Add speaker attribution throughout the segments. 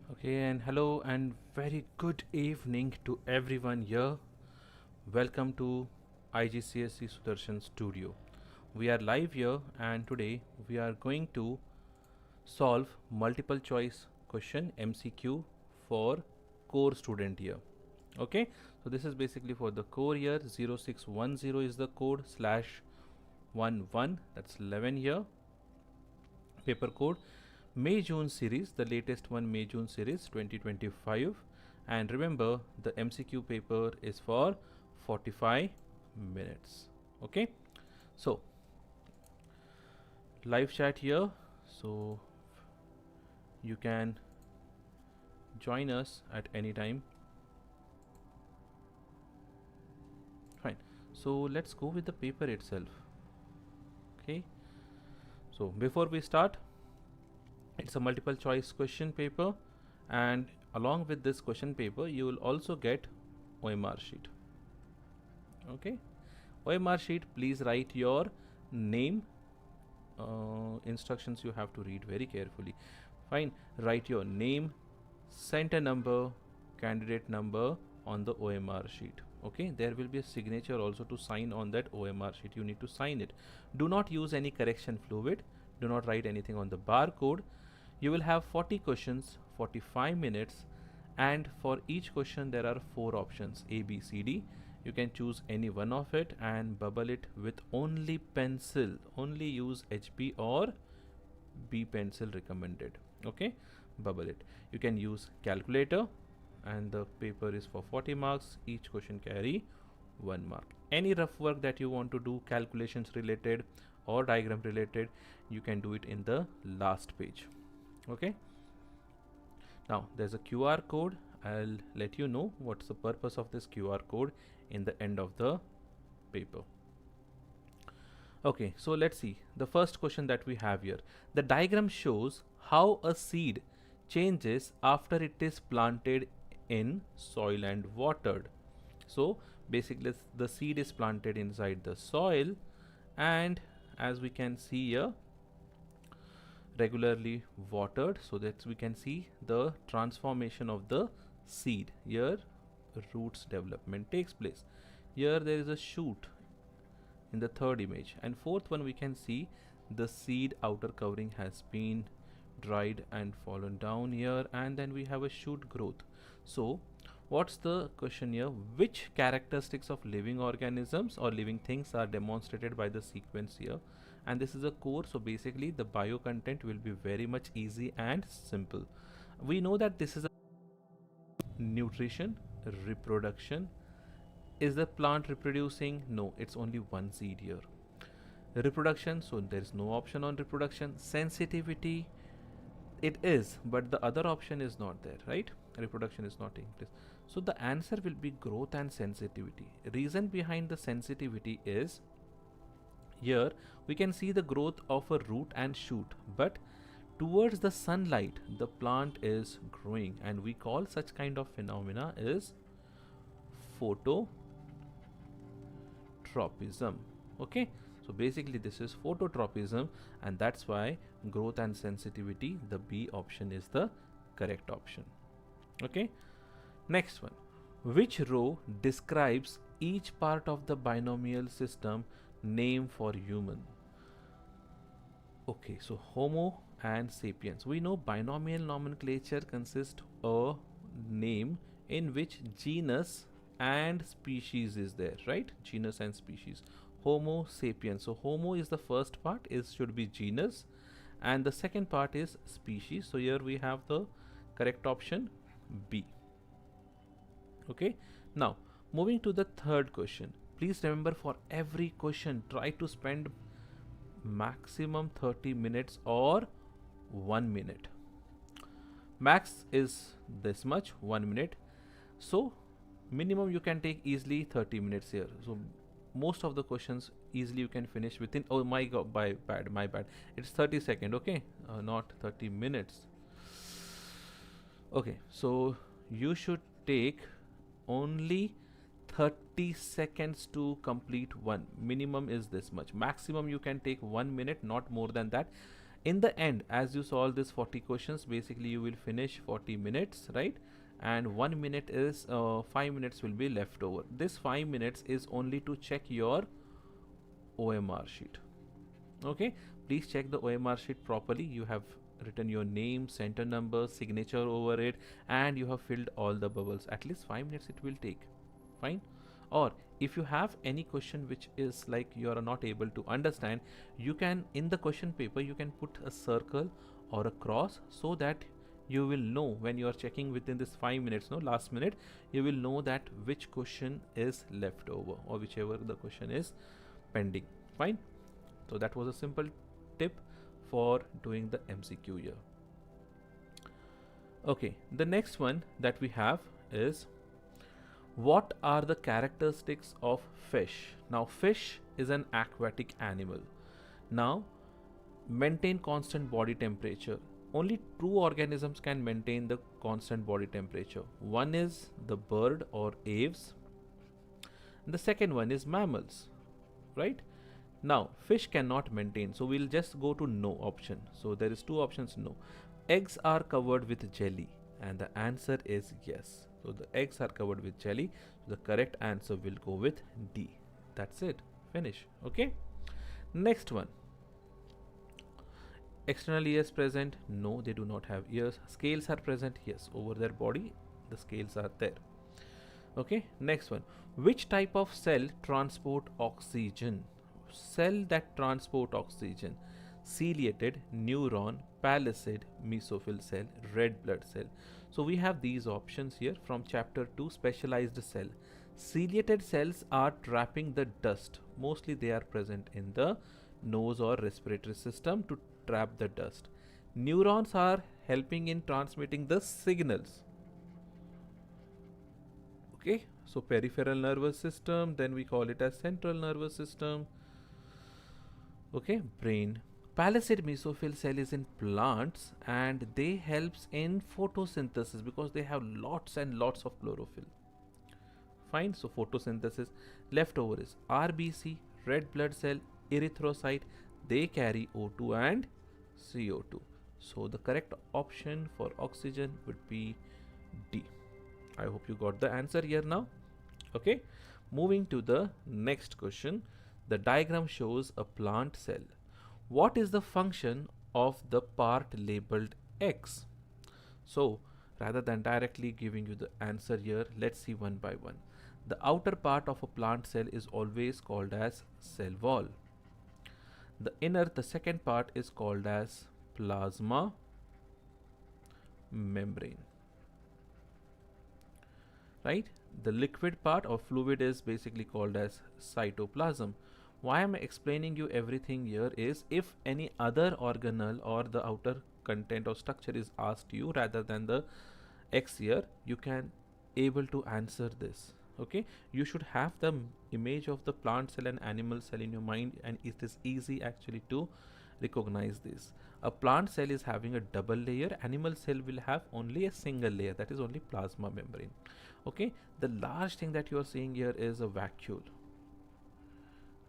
Speaker 1: Okay, and hello and very good evening to everyone here. Welcome to IGCSE Sudarshan Studio. We are live here and today we are going to solve multiple choice question MCQ for core student year. Okay, so this is basically for the core year. 0610 is the code slash 11, that's 11 year paper code. May June series, the latest one, May June series 2025. And remember, the MCQ paper is for 45 minutes. Okay, so live chat here, so you can join us at any time. Fine, so let's go with the paper itself. Okay, so before we start, it's a multiple choice question paper, and along with this question paper you will also get OMR sheet. Okay, OMR sheet, please write your name. Instructions you have to read very carefully. Fine, write your name, center number, candidate number on the OMR sheet. Okay, there will be a signature also to sign on that OMR sheet. You need to sign it. Do not use any correction fluid. Do not write anything on the barcode. You will have 40 questions, 45 minutes, and for each question there are 4 options A, B, C, D. You can choose any one of it and bubble it with only pencil. Only use HB or B pencil recommended. Okay, bubble it. You can use calculator, and the paper is for 40 marks. Each question carry 1 mark. Any rough work that you want to do, calculations related or diagram related, you can do it in the last page. Okay, now there's a QR code. I'll let you know what's the purpose of this QR code in the end of the paper. Okay, so let's see the first question that we have here. The diagram shows how a seed changes after it is planted in soil and watered. So basically the seed is planted inside the soil, and as we can see here, regularly watered, so that we can see the transformation of the seed. Here roots development takes place. Here there is a shoot in the third image, and fourth one we can see the seed outer covering has been dried and fallen down here, and then we have a shoot growth. So what's the question here? Which characteristics of living organisms or living things are demonstrated by the sequence here? And this is a core, so basically the bio content will be very much easy and simple. We know that this is a nutrition, reproduction. Is the plant reproducing? No, it's only one seed here. Reproduction, so there is no option on reproduction. Sensitivity, it is, but the other option is not there, right? Reproduction is not taking place. So the answer will be growth and sensitivity. Reason behind the sensitivity is, here we can see the growth of a root and shoot, but towards the sunlight the plant is growing, and we call such kind of phenomena is phototropism. Okay, so basically this is phototropism, and that's why growth and sensitivity, the B option is the correct option. Okay, next one. Which row describes each part of the binomial system name for human? Okay, so Homo and Sapiens. We know binomial nomenclature consists a name in which genus and species is there, right? Genus and species. Homo sapiens. So Homo is the first part, is should be genus, and the second part is species. So here we have the correct option B. Okay, now moving to the third question. Please remember, for every question try to spend maximum 30 minutes or 1 minute. Max is this much, 1 minute. So minimum you can take easily 30 minutes here. So most of the questions easily you can finish within, oh my god, my bad, it's 30 seconds. Okay, not 30 minutes. Okay, so you should take only 30 seconds to complete one. Minimum is this much. Maximum you can take 1 minute, not more than that. In the end, as you solve this 40 questions, basically you will finish 40 minutes, right? And 1 minute is 5 minutes will be left over. This 5 minutes is only to check your OMR sheet. Okay, please check the OMR sheet properly. You have written your name, center number, signature over it, and you have filled all the bubbles. At least 5 minutes it will take. Fine. Or if you have any question which is like you are not able to understand, you can, in the question paper, you can put a circle or a cross, so that you will know when you are checking within this 5 minutes, no, last minute, you will know that which question is left over, or whichever the question is pending. Fine. So that was a simple tip for doing the MCQ here. Okay, the next one that we have is, what are the characteristics of fish? Now, fish is an aquatic animal. Now, maintain constant body temperature. Only two organisms can maintain the constant body temperature. One is the bird or aves. And the second one is mammals, right? Now, fish cannot maintain, so we'll just go to no option. So there is two options, no. Eggs are covered with jelly, and the answer is yes. So the eggs are covered with jelly. So the correct answer will go with D. That's it. Finish. Okay. Next one. External ears present? No, they do not have ears. Scales are present? Yes. Over their body, the scales are there. Okay. Next one. Which type of cell transport oxygen? Cell that transport oxygen: ciliated, neuron, palisade, mesophyll cell, red blood cell. So we have these options here from chapter 2, specialized cell. Ciliated cells are trapping the dust. Mostly they are present in the nose or respiratory system to trap the dust. Neurons are helping in transmitting the signals. Okay, so peripheral nervous system, then we call it as central nervous system. Okay, brain. Palisade mesophyll cell is in plants, and they helps in photosynthesis because they have lots and lots of chlorophyll. Fine, so photosynthesis. Leftover is RBC, red blood cell, erythrocyte. They carry O2 and CO2. So the correct option for oxygen would be D. I hope you got the answer here now. Okay, moving to the next question. The diagram shows a plant cell. What is the function of the part labeled X? So, rather than directly giving you the answer here, let's see one by one. The outer part of a plant cell is always called as cell wall. The second part is called as plasma membrane. Right? The liquid part or fluid is basically called as cytoplasm. Why am I explaining you everything here is, if any other organelle or the outer content or structure is asked you rather than the X here, you can able to answer this. Okay, you should have the image of the plant cell and animal cell in your mind, and it is easy actually to recognize this. A plant cell is having a double layer, animal cell will have only a single layer, that is only plasma membrane. Okay, the large thing that you are seeing here is a vacuole.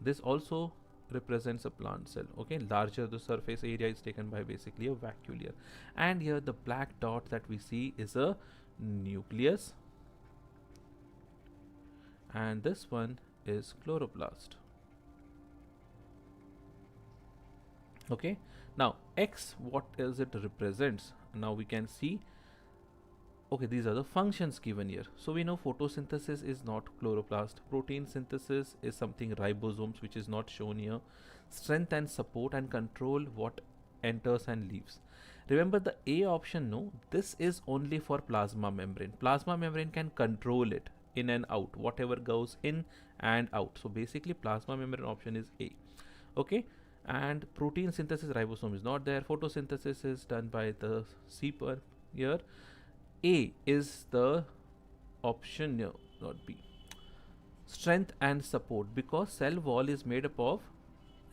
Speaker 1: This also represents a plant cell. Okay, larger the surface area is taken by basically a vacuole here. And here the black dot that we see is a nucleus, and this one is chloroplast. Okay, now X, what is it represents? Now we can see, okay, these are the functions given here. So we know photosynthesis is not chloroplast. Protein synthesis is something ribosomes, which is not shown here. Strength and support and control what enters and leaves. Remember the A option, no, this is only for plasma membrane. Plasma membrane can control it in and out, whatever goes in and out. So basically plasma membrane option is A. Okay, and protein synthesis ribosome is not there. Photosynthesis is done by the C per here. A is the option, no, not B. Strength and support, because cell wall is made up of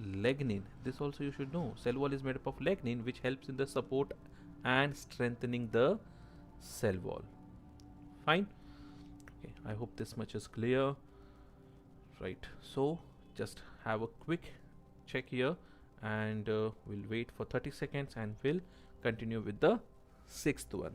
Speaker 1: lignin. This also you should know. Cell wall is made up of lignin, which helps in the support and strengthening the cell wall. Fine. Okay, I hope this much is clear. Right. So just have a quick check here, and we'll wait for 30 seconds and we'll continue with the sixth one.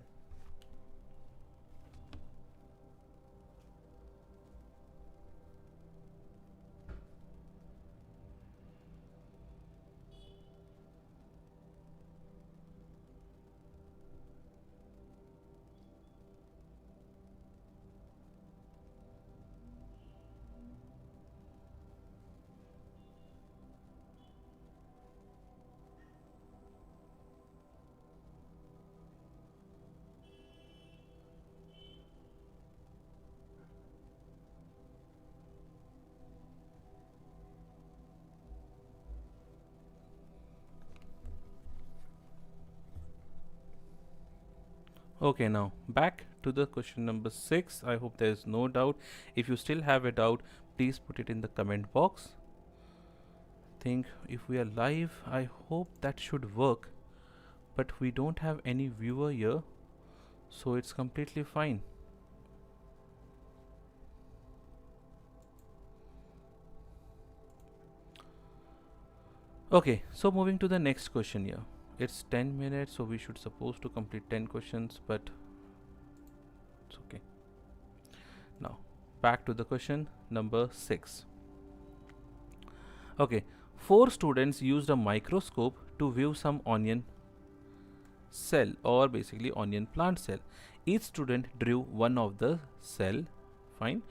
Speaker 1: Okay, now back to the question number 6. I hope there is no doubt. If you still have a doubt, please put it in the comment box. Think if we are live, I hope that should work, but we don't have any viewer here, so it's completely fine. Okay, so moving to the next question here. It's 10 minutes, so we should supposed to complete 10 questions, but it's okay. Now back to the question number 6. Okay, 4 students used a microscope to view some onion cell, or basically onion plant cell. Each student drew one of the cell. Fine.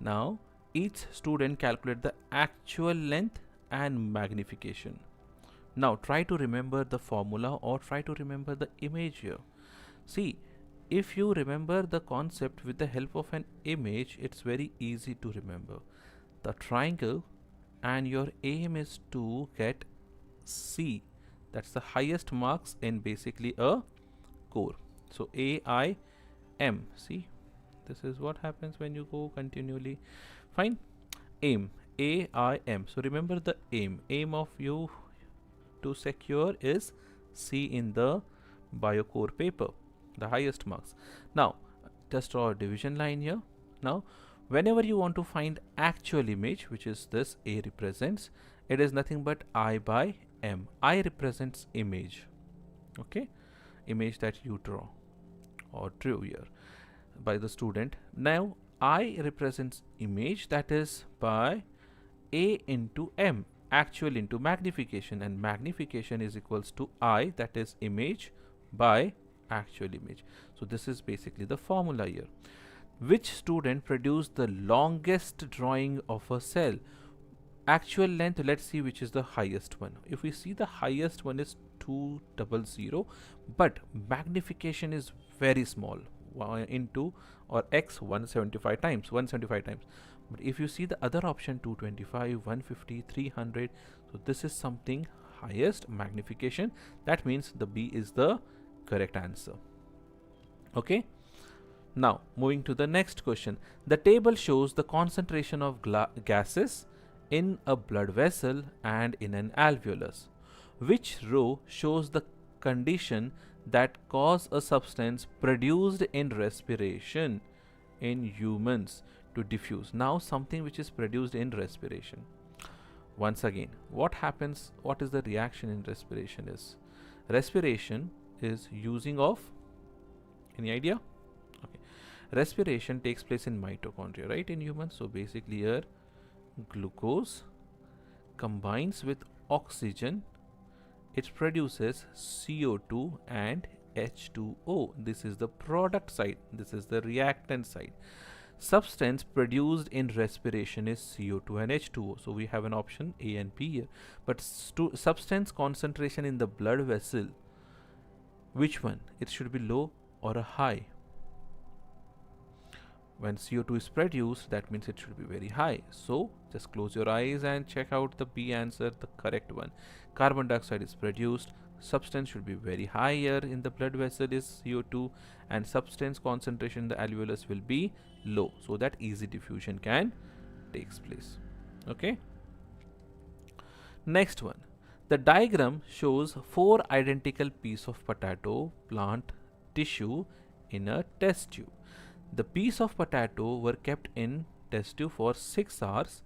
Speaker 1: Now each student calculate the actual length and magnification. Now try to remember the formula or try to remember the image here. See, if you remember the concept with the help of an image, it's very easy to remember. The triangle, and your aim is to get C. That's the highest marks in basically a core. So AIM. See, this is what happens when you go continually. Fine. Aim. AIM. So remember the aim. Aim of you to secure is C in the biocore paper, the highest marks. Now just draw a division line here. Now whenever you want to find actual image, which is this A represents, it is nothing but I by M. I represents image. Okay, image that you draw or drew here by the student. Now I represents image, that is by A into M, actual into magnification, and magnification is equals to I, that is image, by actual image. So this is basically the formula here. Which student produced the longest drawing of a cell? Actual length, let's see which is the highest one. If we see, the highest one is 200, but magnification is very small, into or x 175 times. But if you see the other option, 225, 150, 300, so this is something highest magnification. That means the B is the correct answer. Okay. Now moving to the next question. The table shows the concentration of gases in a blood vessel and in an alveolus. Which row shows the condition that cause a substance produced in respiration in humans to diffuse? Now something which is produced in respiration. Once again, what happens, what is the reaction in respiration is? Respiration is using of, any idea? Okay. Respiration takes place in mitochondria, right, in humans. So basically here glucose combines with oxygen, it produces CO2 and H2O. This is the product side, this is the reactant side. Substance produced in respiration is CO2 and H2O. So we have an option A and B here. But substance concentration in the blood vessel, which one? It should be low or a high? When CO2 is produced, that means it should be very high. So just close your eyes and check out the B answer, the correct one. Carbon dioxide is produced, substance should be very high here in the blood vessel is CO2, and substance concentration in the alveolus will be low, so that easy diffusion can takes place. Okay. Next one. The diagram shows 4 identical pieces of potato plant tissue in a test tube. The piece of potato were kept in test tube for 6 hours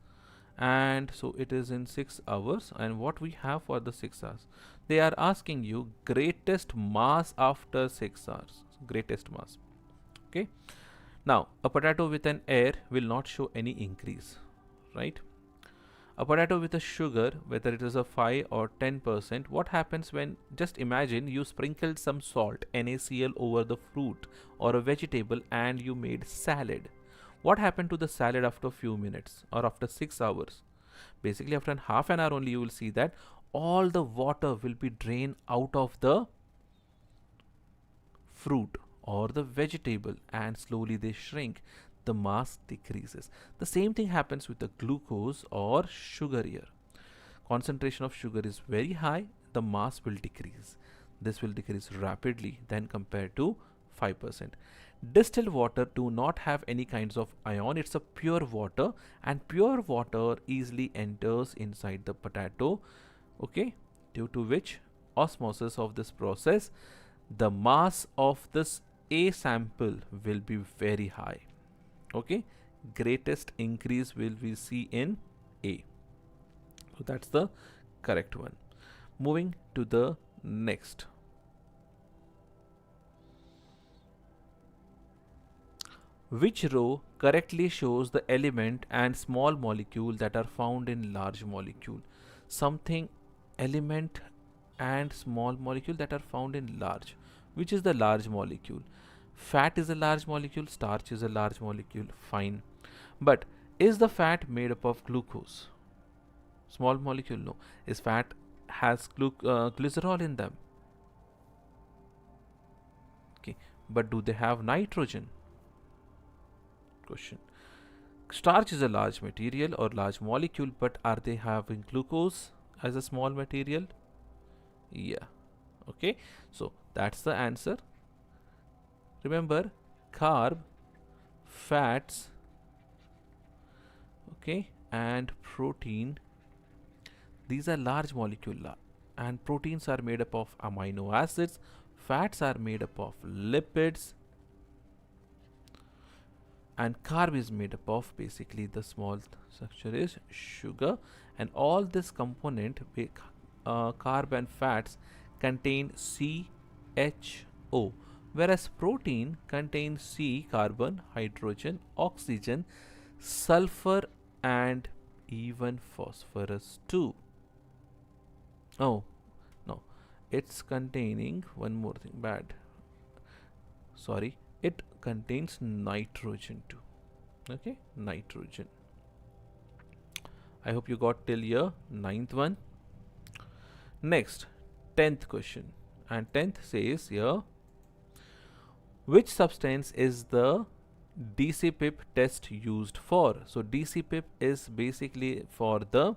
Speaker 1: and so it is in 6 hours. And what we have for the 6 hours, they are asking you greatest mass after 6 hours, greatest mass. Okay, now a potato with an air will not show any increase, right? A potato with a sugar, whether it is a 5 or 10%, what happens when, just imagine you sprinkled some salt, NaCl, over the fruit or a vegetable and you made salad. What happened to the salad after a few minutes or after 6 hours? Basically after half an hour only you will see that all the water will be drained out of the fruit or the vegetable and slowly they shrink, the mass decreases. The same thing happens with the glucose or sugar here. Concentration of sugar is very high, the mass will decrease. This will decrease rapidly than compared to 5%. Distilled water do not have any kinds of ion, it's a pure water, and pure water easily enters inside the potato, okay, due to which osmosis of this process, the mass of this A sample will be very high. Okay, greatest increase will we see in A. So that's the correct one. Moving to the next. Which row correctly shows the element and small molecule that are found in large molecule? Something element and small molecule that are found in large. Which is the large molecule? Fat is a large molecule, starch is a large molecule, fine. But is the fat made up of glucose? Small molecule, no. Is fat has glycerol in them? Okay, but do they have nitrogen? Question. Starch is a large material or large molecule, but are they having glucose as a small material? Yeah. Okay, so that's the answer. Remember, carb, fats, okay, and protein, these are large molecule, and proteins are made up of amino acids, fats are made up of lipids, and carb is made up of basically the small structure is sugar, and all this component, carb and fats, contain CHO, whereas protein contains C, carbon, hydrogen, oxygen, sulfur, and even phosphorus too. Oh no, it's containing one more thing, bad, sorry, it contains nitrogen too. Okay, nitrogen. I hope you got till here, 9th one. Next, 10th question, and 10th says here, which substance is the DCPIP test used for? So DCPIP is basically for the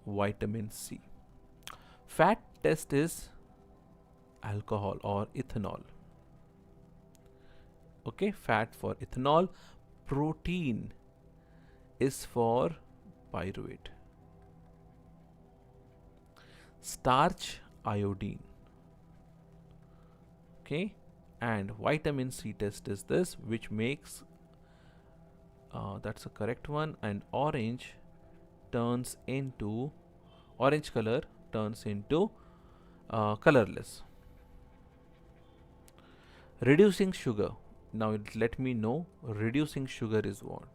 Speaker 1: vitamin C. Fat test is alcohol or ethanol. Okay, fat for ethanol. Protein is for pyruvate. Starch, iodine. Okay, and vitamin C test is this, which makes that's a correct one, and orange turns into orange color turns into colorless. Reducing sugar. Now let me know, reducing sugar is what?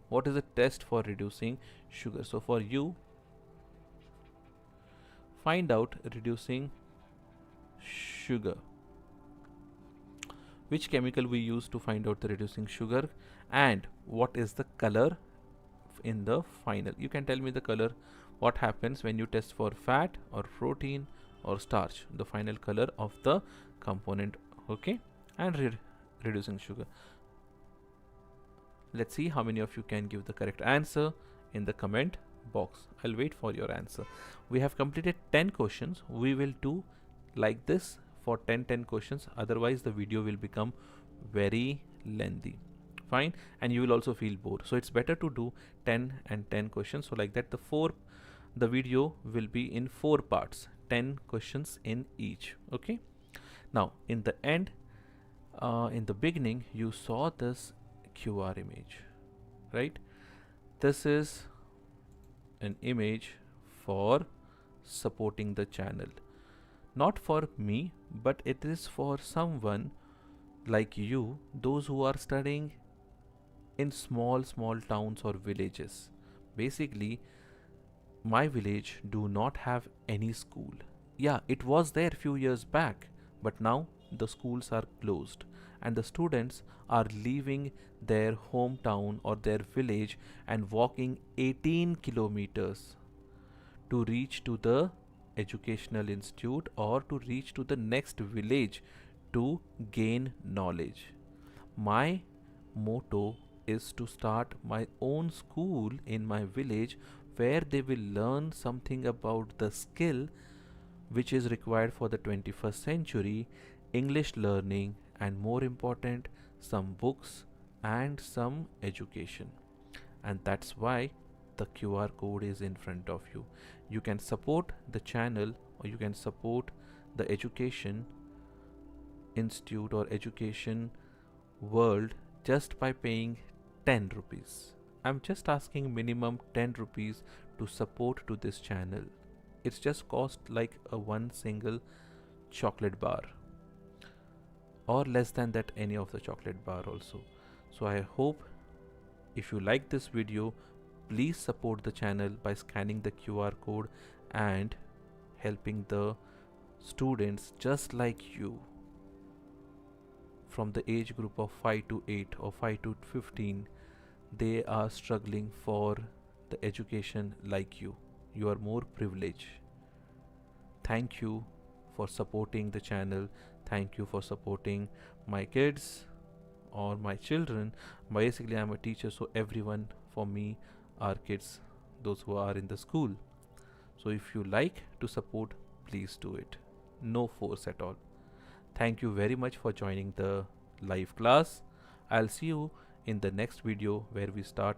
Speaker 1: What is the test for reducing sugar? So for you, find out reducing sugar. Which chemical we use to find out the reducing sugar, and what is the color in the final? You can tell me the color. What happens when you test for fat or protein or starch? The final color of the component. Okay, and reducing sugar. Let's see how many of you can give the correct answer in the comment box. I'll wait for your answer. We have completed 10 questions. We will do like this for 10 questions, otherwise the video will become very lengthy, fine, and you will also feel bored. So it's better to do 10 and 10 questions, so like that the video will be in 4 parts, 10 questions in each. Okay, now in the end, in the beginning you saw this QR image, right? This is an image for supporting the channel. Not for me, but it is for someone like you, those who are studying in small towns or villages. Basically, my village do not have any school. Yeah, it was there few years back, but now the schools are closed and the students are leaving their hometown or their village and walking 18 kilometers to reach to the educational institute or to reach to the next village to gain knowledge. My motto is to start my own school in my village where they will learn something about the skill which is required for the 21st century, English learning, and more important, some books and some education. And that's why the QR code is in front of you. You can support the channel or you can support the education institute or education world just by paying 10 rupees. I'm just asking minimum 10 rupees to support to this channel. It's just cost like a one single chocolate bar or less than that any of the chocolate bar also. So I hope if you like this video, please support the channel by scanning the QR code and helping the students just like you from the age group of 5 to 8 or 5 to 15. They are struggling for the education like you. You are more privileged. Thank you for supporting the channel. Thank you for supporting my kids or my children. Basically, I'm a teacher, so everyone for me are kids, those who are in the school. So if you like to support, please do it. No force at all. Thank you very much for joining the live class. I'll see you in the next video where we start